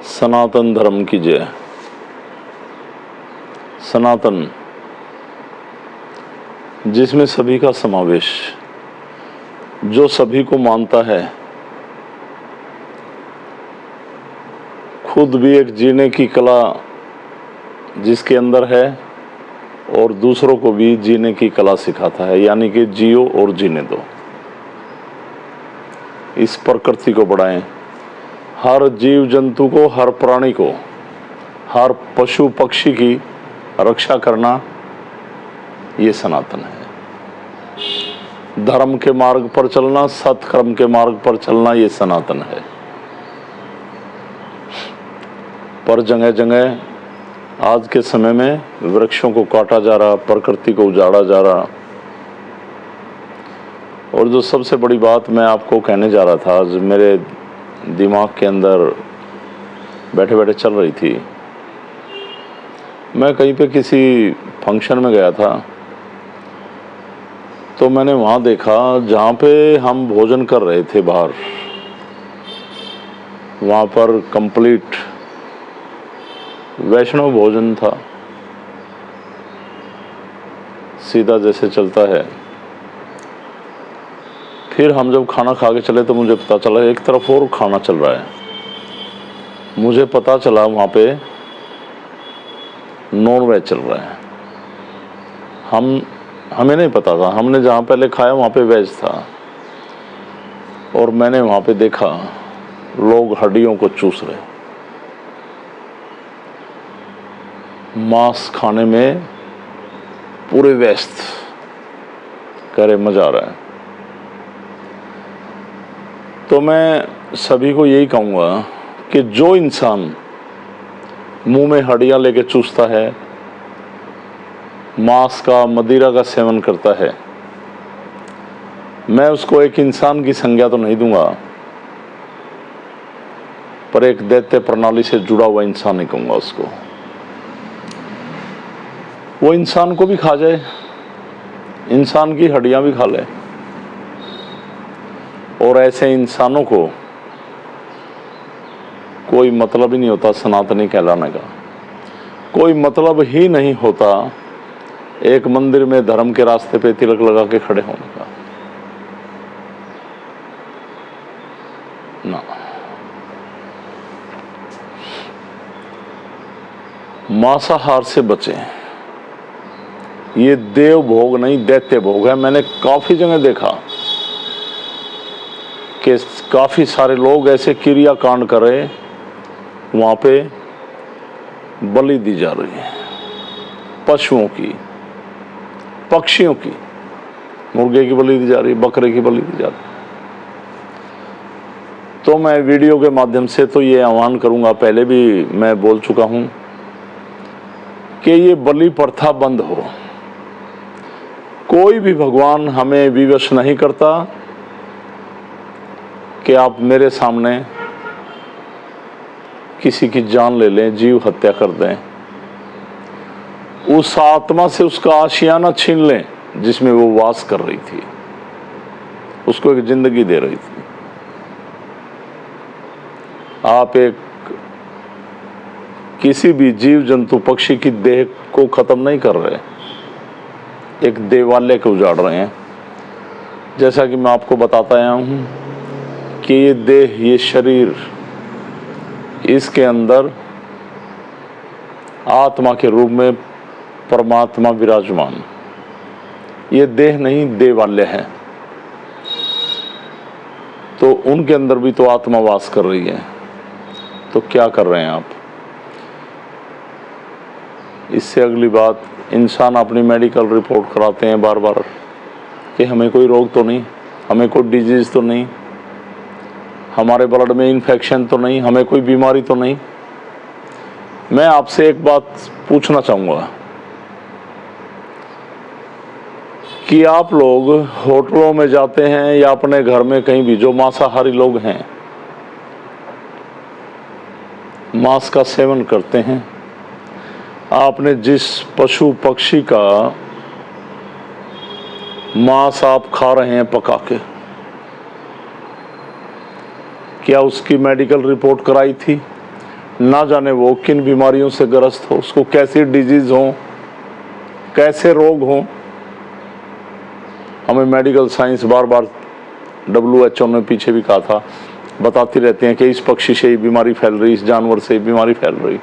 सनातन धर्म की जय। सनातन, जिसमें सभी का समावेश, जो सभी को मानता है, खुद भी एक जीने की कला जिसके अंदर है और दूसरों को भी जीने की कला सिखाता है, यानी कि जियो और जीने दो। इस प्रकृति को बढ़ाएं, हर जीव जंतु को, हर प्राणी को, हर पशु पक्षी की रक्षा करना, ये सनातन है। धर्म के मार्ग पर चलना, सत्कर्म के मार्ग पर चलना, ये सनातन है। पर जगह जगह आज के समय में वृक्षों को काटा जा रहा, प्रकृति को उजाड़ा जा रहा। और जो सबसे बड़ी बात मैं आपको कहने जा रहा था, आज मेरे दिमाग के अंदर बैठे बैठे चल रही थी। मैं कहीं पे किसी फंक्शन में गया था, तो मैंने वहाँ देखा जहाँ पे हम भोजन कर रहे थे बाहर, वहाँ पर कंप्लीट वैष्णव भोजन था, सीधा जैसे चलता है। फिर हम जब खाना खा के चले तो मुझे पता चला एक तरफ और खाना चल रहा है। मुझे पता चला वहाँ पे नॉन वेज चल रहा है। हमें नहीं पता था, हमने जहाँ पहले खाया वहाँ पे वेज था। और मैंने वहाँ पे देखा लोग हड्डियों को चूस रहे, मांस खाने में पूरे व्यस्त, कह रहे मजा आ रहा है। तो मैं सभी को यही कहूँगा कि जो इंसान मुंह में हड्डियाँ लेके चूसता है, मांस का, मदिरा का सेवन करता है, मैं उसको एक इंसान की संज्ञा तो नहीं दूंगा, पर एक दैत्य प्रणाली से जुड़ा हुआ इंसान ही कहूँगा उसको। वो इंसान को भी खा जाए, इंसान की हड्डियाँ भी खा ले। और ऐसे इंसानों को कोई मतलब ही नहीं होता सनातनी कहलाने का, कोई मतलब ही नहीं होता एक मंदिर में धर्म के रास्ते पे तिलक लगा के खड़े होने का ना। मांसाहार से बचें, ये देव भोग नहीं दैत्य भोग है। मैंने काफी जगह देखा कि काफी सारे लोग ऐसे क्रिया कांड कर रहे, वहां पे बलि दी जा रही है, पशुओं की, पक्षियों की, मुर्गे की बलि दी जा रही है, बकरे की बलि दी जा रही है। तो मैं वीडियो के माध्यम से तो ये आह्वान करूंगा, पहले भी मैं बोल चुका हूं कि ये बलि प्रथा बंद हो। कोई भी भगवान हमें विवश नहीं करता कि आप मेरे सामने किसी की जान ले लें, जीव हत्या कर दें, उस आत्मा से उसका आशियाना छीन लें जिसमें वो वास कर रही थी, उसको एक जिंदगी दे रही थी। आप एक किसी भी जीव जंतु पक्षी की देह को खत्म नहीं कर रहे, एक देवालय को उजाड़ रहे हैं। जैसा कि मैं आपको बताता आया हूं कि ये देह, ये शरीर, इसके अंदर आत्मा के रूप में परमात्मा विराजमान, ये देह नहीं देवालय है। तो उनके अंदर भी तो आत्मा वास कर रही है। तो क्या कर रहे हैं आप? इससे अगली बात, इंसान अपनी मेडिकल रिपोर्ट कराते हैं बार बार कि हमें कोई रोग तो नहीं, हमें कोई डिजीज तो नहीं, हमारे ब्लड में इन्फेक्शन तो नहीं, हमें कोई बीमारी तो नहीं। मैं आपसे एक बात पूछना चाहूँगा कि आप लोग होटलों में जाते हैं या अपने घर में कहीं भी, जो मांसाहारी लोग हैं, मांस का सेवन करते हैं, आपने जिस पशु पक्षी का मांस आप खा रहे हैं पका के, क्या उसकी मेडिकल रिपोर्ट कराई थी? ना जाने वो किन बीमारियों से ग्रस्त हो, उसको कैसी डिजीज हो, कैसे रोग हो। हमें medical science bar bar WHO ने पीछे भी कहा था, बताती रहते हैं कि इस पक्षी से ये बीमारी फैल रही, इस जानवर से ये बीमारी फैल रही।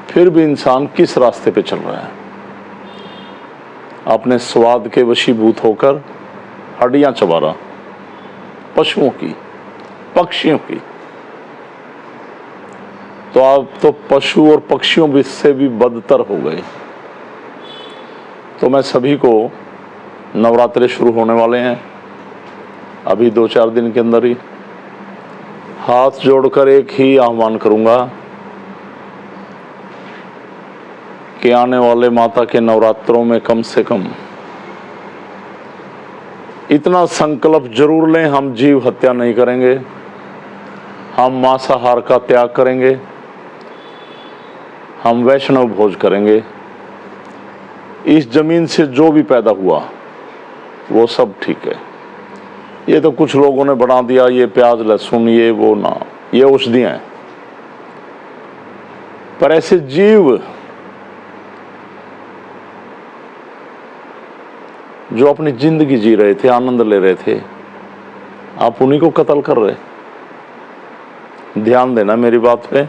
फिर भी इंसान किस रास्ते पे चल रहा है? अपने स्वाद के वशीभूत होकर हड्डियां चबा रहा, पशुओं की, पक्षियों की। तो आप तो पशु और पक्षियों से भी बदतर हो गए। तो मैं सभी को, नवरात्रे शुरू होने वाले हैं अभी 2-4 दिन के अंदर ही, हाथ जोड़कर एक ही आह्वान करूंगा कि आने वाले माता के नवरात्रों में कम से कम इतना संकल्प जरूर लें, हम जीव हत्या नहीं करेंगे, हम मांसाहार का त्याग करेंगे, हम वैष्णव भोज करेंगे। इस जमीन से जो भी पैदा हुआ वो सब ठीक है। ये तो कुछ लोगों ने बना दिया, ये प्याज लहसुन ये वो ना, ये औषधियां हैं। पर ऐसे जीव जो अपनी जिंदगी जी रहे थे, आनंद ले रहे थे, आप उन्हीं को कत्ल कर रहे। ध्यान देना मेरी बात पे।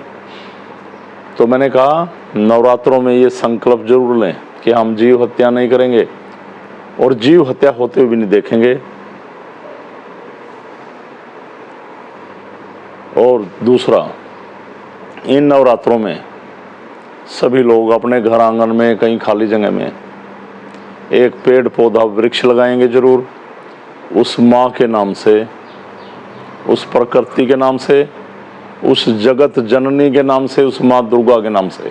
तो मैंने कहा नवरात्रों में ये संकल्प जरूर लें कि हम जीव हत्या नहीं करेंगे और जीव हत्या होते हुए भी नहीं देखेंगे। और दूसरा, इन नवरात्रों में सभी लोग अपने घर आंगन में, कहीं खाली जगह में एक पेड़ पौधा वृक्ष लगाएंगे जरूर, उस माँ के नाम से, उस प्रकृति के नाम से, उस जगत जननी के नाम से, उस माँ दुर्गा के नाम से,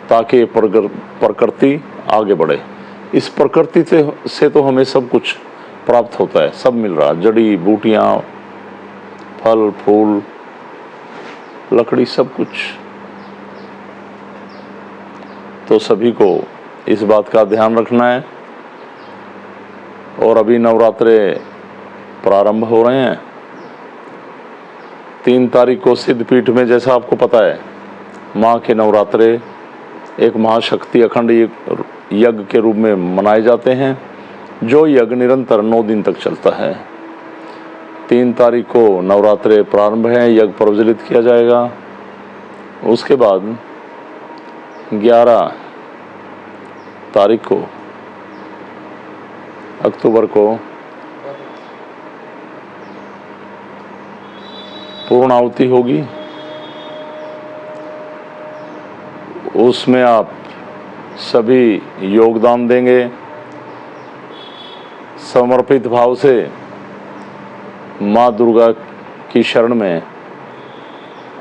ताकि प्रकृति आगे बढ़े। इस प्रकृति से तो हमें सब कुछ प्राप्त होता है, सब मिल रहा है, जड़ी बूटियाँ, फल फूल, लकड़ी, सब कुछ। तो सभी को इस बात का ध्यान रखना है। और अभी नवरात्रे प्रारंभ हो रहे हैं। 3 तारीख को सिद्धपीठ में, जैसा आपको पता है, माँ के नवरात्रे एक महाशक्ति अखंड यज्ञ के रूप में मनाए जाते हैं, जो यज्ञ निरंतर 9 दिन तक चलता है। 3 तारीख को नवरात्रे प्रारंभ है, यज्ञ प्रज्वलित किया जाएगा। उसके बाद 11 तारीख को, अक्टूबर को पूर्ण आहुति होगी। उसमें आप सभी योगदान देंगे, समर्पित भाव से माँ दुर्गा की शरण में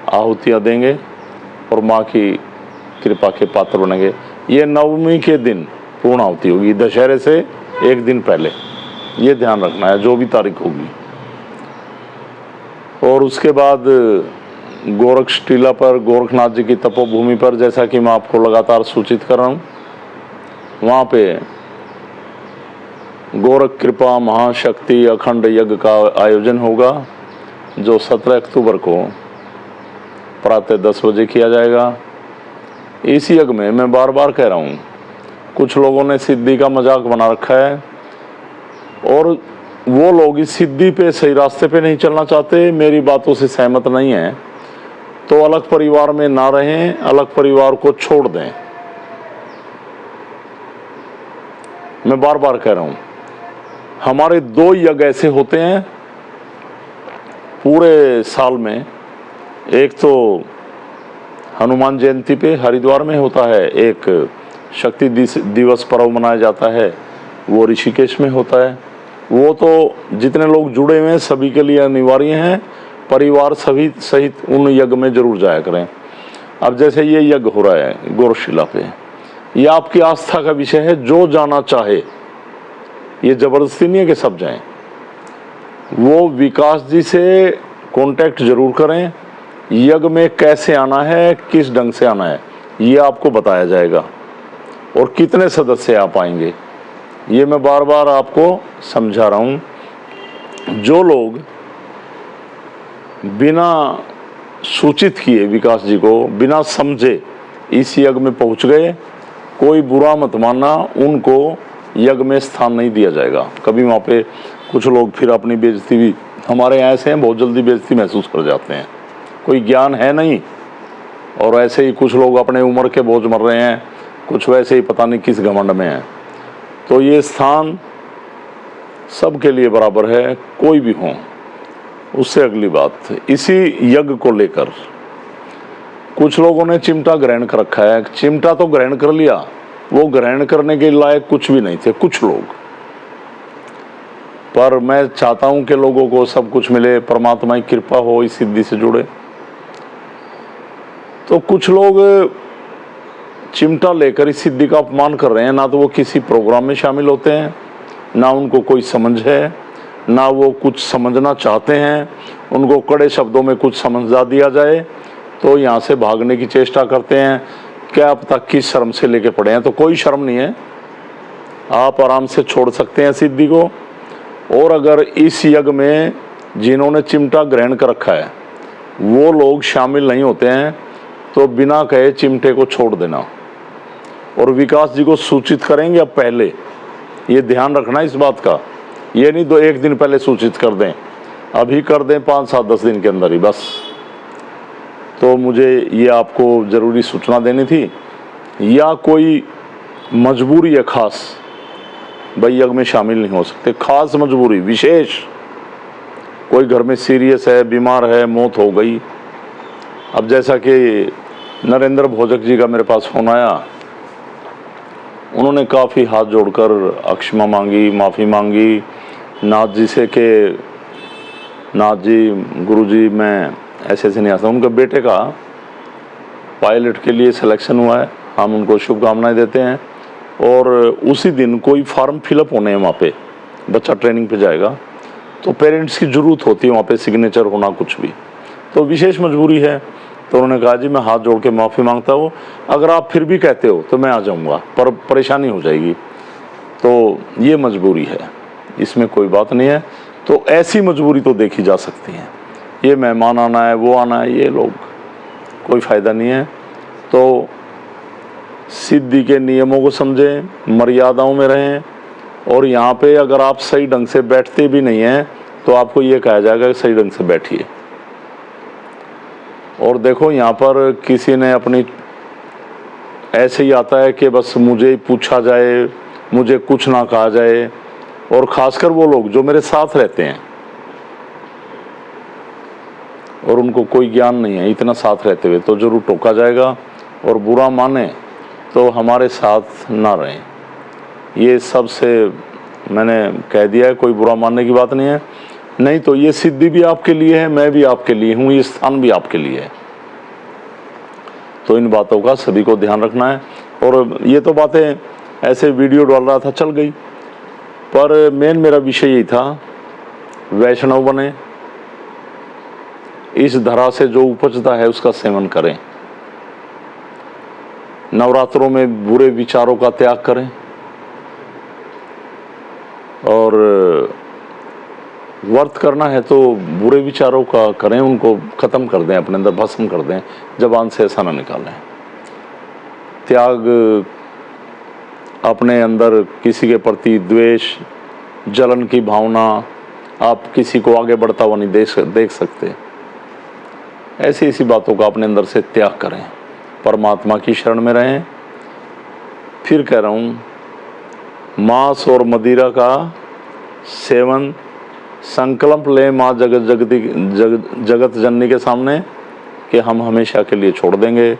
आहुतियाँ देंगे और माँ की कृपा के पात्र बनेंगे। ये नवमी के दिन पूर्ण आहुति होगी, दशहरे से 1 दिन पहले, ये ध्यान रखना है, जो भी तारीख होगी। और उसके बाद गोरक्ष टीला पर, गोरखनाथ जी की तपोभूमि पर, जैसा कि मैं आपको लगातार सूचित कर रहा हूँ, वहाँ पे गोरख कृपा महाशक्ति अखंड यज्ञ का आयोजन होगा, जो 17 अक्टूबर को प्रातः 10 बजे किया जाएगा। इस यज्ञ में मैं बार बार कह रहा हूँ, कुछ लोगों ने सिद्धि का मजाक बना रखा है और वो लोग इस सिद्धि पे, सही रास्ते पे नहीं चलना चाहते, मेरी बातों से सहमत नहीं है, तो अलग परिवार में ना रहें, अलग परिवार को छोड़ दें। मैं बार बार कह रहा हूँ, हमारे 2 यज्ञ ऐसे होते हैं पूरे साल में। एक तो हनुमान जयंती पे हरिद्वार में होता है, एक शक्ति दिवस पर्व मनाया जाता है, वो ऋषिकेश में होता है। वो तो जितने लोग जुड़े हुए हैं सभी के लिए अनिवार्य हैं, परिवार सभी सहित उन यज्ञ में जरूर जाया करें। अब जैसे ये यज्ञ हो रहा है गोरक्षशिला पे, ये आपकी आस्था का विषय है, जो जाना चाहे, ये जबरदस्ती नहीं है कि सब जाएं। वो विकास जी से कांटेक्ट जरूर करें, यज्ञ में कैसे आना है, किस ढंग से आना है, ये आपको बताया जाएगा, और कितने सदस्य आ पाएंगे, ये मैं बार बार आपको समझा रहा हूँ। जो लोग बिना सूचित किए विकास जी को, बिना समझे इस यज्ञ में पहुंच गए, कोई बुरा मत मानना, उनको यज्ञ में स्थान नहीं दिया जाएगा। कभी वहाँ पे कुछ लोग फिर अपनी बेइज्जती भी, हमारे यहाँ ऐसे हैं बहुत जल्दी बेइज्जती महसूस कर जाते हैं, कोई ज्ञान है नहीं, और ऐसे ही कुछ लोग अपने उम्र के बोझ मर रहे हैं, कुछ वैसे ही पता नहीं किस घमंड में हैं। तो ये स्थान सबके लिए बराबर है, कोई भी हो। उससे अगली बात, इसी यज्ञ को लेकर कुछ लोगों ने चिमटा ग्रहण कर रखा है। चिमटा तो ग्रहण कर लिया, वो ग्रहण करने के लायक कुछ भी नहीं थे कुछ लोग। पर मैं चाहता हूं कि लोगों को सब कुछ मिले, परमात्मा की कृपा हो, इस सिद्धि से जुड़े। तो कुछ लोग चिमटा लेकर इस सिद्धि का अपमान कर रहे हैं। ना तो वो किसी प्रोग्राम में शामिल होते हैं, ना उनको कोई समझ है, ना वो कुछ समझना चाहते हैं। उनको कड़े शब्दों में कुछ समझा दिया जाए तो यहाँ से भागने की चेष्टा करते हैं। क्या अब तक किस शर्म से लेके पड़े हैं? तो कोई शर्म नहीं है, आप आराम से छोड़ सकते हैं सिद्धि को। और अगर इस यज्ञ में जिन्होंने चिमटा ग्रहण कर रखा है वो लोग शामिल नहीं होते हैं तो बिना कहे चिमटे को छोड़ देना, और विकास जी को सूचित करेंगे। अब पहले ये ध्यान रखना इस बात का, ये नहीं दो एक दिन पहले सूचित कर दें, अभी कर दें 5, 7, 10 दिन के अंदर ही बस। तो मुझे ये आपको ज़रूरी सूचना देनी थी। या कोई मजबूरी है खास, भाई यज्ञ में शामिल नहीं हो सकते, खास मजबूरी विशेष, कोई घर में सीरियस है, बीमार है, मौत हो गई। अब जैसा कि नरेंद्र भोजक जी का मेरे पास फोन आया, उन्होंने काफ़ी हाथ जोड़कर अक्षमा मांगी, माफ़ी मांगी नाथ जी से कि नाथ जी, गुरुजी मैं ऐसे नहीं आ सकता। उनके बेटे का पायलट के लिए सिलेक्शन हुआ है, हम उनको शुभकामनाएं देते हैं। और उसी दिन कोई फॉर्म फिलअप होने हैं वहाँ पे, बच्चा ट्रेनिंग पे जाएगा, तो पेरेंट्स की ज़रूरत होती है वहाँ पे सिग्नेचर होना, कुछ भी, तो विशेष मजबूरी है। तो उन्होंने कहा जी मैं हाथ जोड़ के माफ़ी मांगता हूँ, अगर आप फिर भी कहते हो तो मैं आ जाऊँगा, पर परेशानी हो जाएगी। तो ये मजबूरी है, इसमें कोई बात नहीं है। तो ऐसी मजबूरी तो देखी जा सकती है, ये मेहमान आना है, वो आना है, ये लोग कोई फ़ायदा नहीं है। तो सिद्धि के नियमों को समझें, मर्यादाओं में रहें। और यहाँ पे अगर आप सही ढंग से बैठते भी नहीं हैं तो आपको ये कहा जाएगा कि सही ढंग से बैठिए। और देखो यहाँ पर किसी ने अपनी, ऐसे ही आता है कि बस मुझे ही पूछा जाए, मुझे कुछ ना कहा जाए। और ख़ासकर वो लोग जो मेरे साथ रहते हैं और उनको कोई ज्ञान नहीं है, इतना साथ रहते हुए तो ज़रूर टोका जाएगा। और बुरा माने तो हमारे साथ ना रहें, ये सबसे मैंने कह दिया है, कोई बुरा मानने की बात नहीं है। नहीं तो ये सिद्धि भी आपके लिए है, मैं भी आपके लिए हूँ, ये स्थान भी आपके लिए है। तो इन बातों का सभी को ध्यान रखना है। और ये तो बातें ऐसे वीडियो डाल रहा था चल गई, पर मेन मेरा विषय यही था, वैष्णव बने, इस धरा से जो उपजता है उसका सेवन करें, नवरात्रों में बुरे विचारों का त्याग करें, और व्रत करना है तो बुरे विचारों का करें, उनको ख़त्म कर दें, अपने अंदर भस्म कर दें, ज़बान से ऐसा ना निकालें। त्याग, अपने अंदर किसी के प्रति द्वेष, जलन की भावना, आप किसी को आगे बढ़ता हुआ नहीं देख सकते, ऐसी ऐसी बातों का अपने अंदर से त्याग करें, परमात्मा की शरण में रहें। फिर कह रहा हूँ, मांस और मदिरा का सेवन संकल्प लें माँ जगत जननी के सामने कि हम हमेशा के लिए छोड़ देंगे।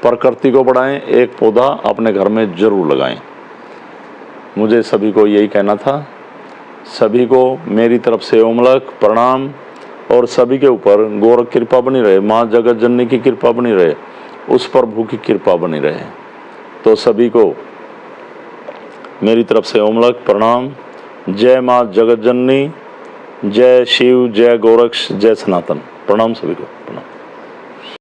प्रकृति को बढ़ाएं, एक पौधा अपने घर में जरूर लगाएं। मुझे सभी को यही कहना था। सभी को मेरी तरफ से ओमलक प्रणाम, और सभी के ऊपर गोरख कृपा बनी रहे, माँ जगत जननी की कृपा बनी रहे, उस प्रभु की कृपा बनी रहे। तो सभी को मेरी तरफ से ओमलक प्रणाम। जय माँ जगत जननी, जय शिव, जय गोरक्ष, जय सनातन। प्रणाम सभी को, प्रणाम।